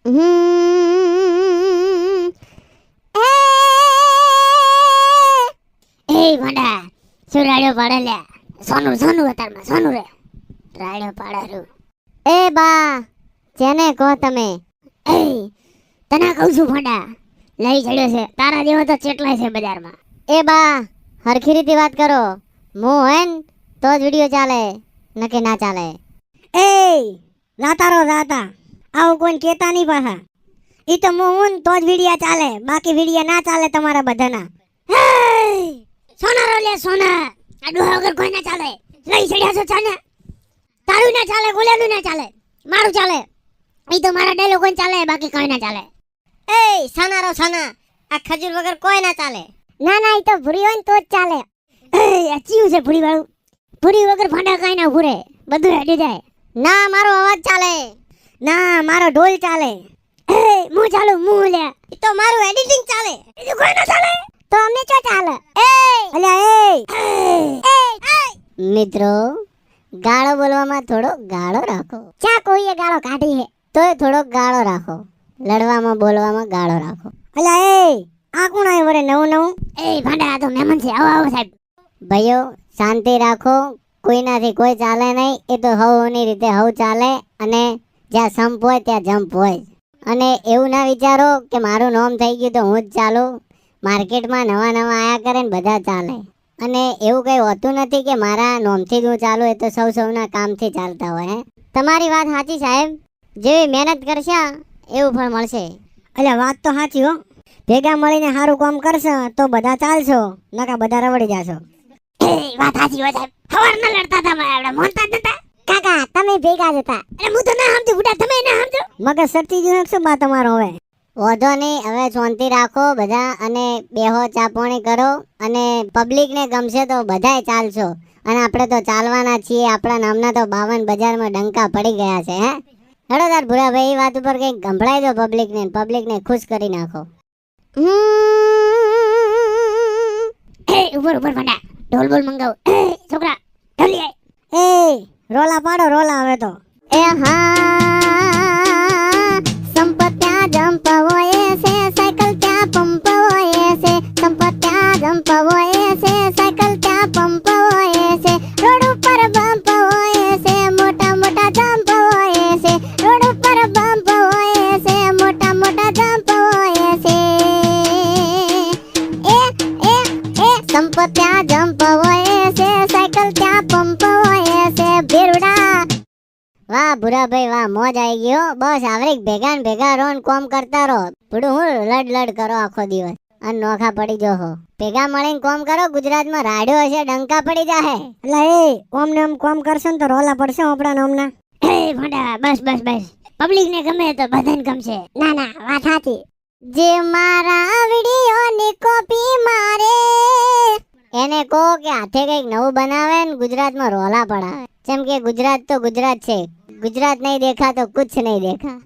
હમ એ ભંડા શું રાડ્યો પાડે લે સોનું સોનું અતારમાં સોનું રે રાડ્યો પાડારું એ બા જેને કહો તમે એ તને કહું છું ભંડા લઈ ચડ્યો છે તારા જેવો તો ચેટલાય છે બજારમાં એ બા હરખી રીતે વાત કરો હું હોય ને તો જ વિડિયો ચાલે નકે ના ચાલે એ રાતારો રાતા આવું કોઈ કેતા નહીં પાછા ઈ તો હું તો જ વિડિયા ચાલે બાકી વિડિયા ના ચાલે તમારા બધાના સોના રો લે સોના આ ડોહા વગર કોઈ ના ચાલે લઈ ચડ્યા છો ચાને તારું ના ચાલે ગોલાનું ના ચાલે મારું ચાલે ઈ તો મારા ડેલો કોઈ ચાલે બાકી કોઈ ના ચાલે એ સાનારો સાના આ ખજૂર વગર કોઈ ના ચાલે ના ના ઈ તો ભૂરી હોય ને તો જ ચાલે એ આ ચીયું છે ભૂરી વાળું ભૂરી વગર ભાંડા કાઈ ના ભૂરે બધું હેડી જાય ના મારો અવાજ ચાલે ના મારો ઢોલ ચાલે એ હું ચાલુ હું લે ઈ તો મારું એડિટિંગ ચાલે બીજું કોઈ ના ચાલે તો અમને શું ચાલે એ અલ્યા એ મિત્રો ગાળો બોલવામાં થોડો ગાળો રાખો ચા કોઈએ ગાળો કાઢી હે તોય થોડો ગાળો રાખો લડવામાં બોલવામાં ગાળો રાખો અલ્યા એ આ કોણ આય વરે નવું નવું એ ભાંડા આ તો મહેમાન છે આવો આવો સાહેબ ભાઈઓ શાંતિ રાખો કોઈનાથી કોઈ ચાલે નહીં એ તો હવની રીતે હવ ચાલે અને જ્યાં સંપ હોય ત્યાં જંપ હોય અને એવું ના વિચારો કે મારું નામ થઈ ગયું તો હું જ ચાલું માર્કેટમાં નવા નવા આયા કરે ને બધા ચાલે અને એવું કંઈ હોતું નથી કે મારા નોમથી જ હું ચાલું એ તો સૌના કામથી ચાલતા હોય તમારી વાત સાચી સાહેબ જેવી મહેનત કરશે એવું ફળ મળશે અલ્યા વાત તો સાચી હો ભેગા મળીને સારું કામ કરશો તો બધા ચાલશો નકા બધા રવડી જાશો એ વાત સાચી હોય સાહેબ ખબર ન લડતા હતા આપણે મોનતા જ નતા કાકા તમે ભેગા જ હતા અરે હું તો ના સમજુ બુડા તમે ના સમજો મગજ સરતી ગયું શું બા તમારો હવે વધો નહીં હવે શાંતિ રાખો બધા અને બેહો ચા પાણી કરો અને પબ્લિકને ગમશે તો બધાય ચાલશો અને આપણે તો ચાલવાના છીએ આપણા નામના તો 52 બજારમાં ડંકા પડી ગયા છે હે હેડો તાર ભૂરાભાઈ વાત ઉપર કંઈક ગંભળાઈ દો પબ્લિકને ખુશ કરી નાખો ઉપર ભંડા ઢોલ બોલ મંગાવ છોકરા ઢોલી આય એ રોલા પાડો રોલા હવે તો એ હા સંપત ત્યાં જંપ હોય છે સાયકલ ત્યાં પંપ હોય છે સંપત ત્યાં જંપ હોય છે સાયકલ ત્યાં પંપ હોય છે રોડ ઉપર બમ્પ હોય છે મોટા મોટા જંપ હોય છે રોડ ઉપર બમ્પ હોય છે મોટા મોટા જંપ હોય છે એ સંપત ત્યાં જંપ હોય છે સાયકલ ત્યાં પંપ હોય છે ભેરડા વાહ ભૂરાભાઈ વાહ મોજ આવી ગયો બસ આવરીક ભેગા ને ભેગા રોન કોમ કરતા રહો ભૂડું હું લડ કરો આખો દિવસ અને નોખા પડી જો હો ભેગા મળીને કોમ કરો ગુજરાતમાં રાડ્યો હશે ડંકા પડી જાહે એટલે એ ઓમ ને ઓમ કોમ કરશો ને તો રોલા પડશે આપણા નામના એ ભંડા બસ પબ્લિક ને ગમે તો બધાને ગમશે ના ના વાત સાચી જે મારા વિડિયો ની કોપી મારે એને કહો કે હાથે કઈક નવું બનાવે ને ગુજરાતમાં રોલા પડાવે જેમ કે ગુજરાત તો ગુજરાત છે ગુજરાત નહીં દેખા તો કુછ નહીં દેખા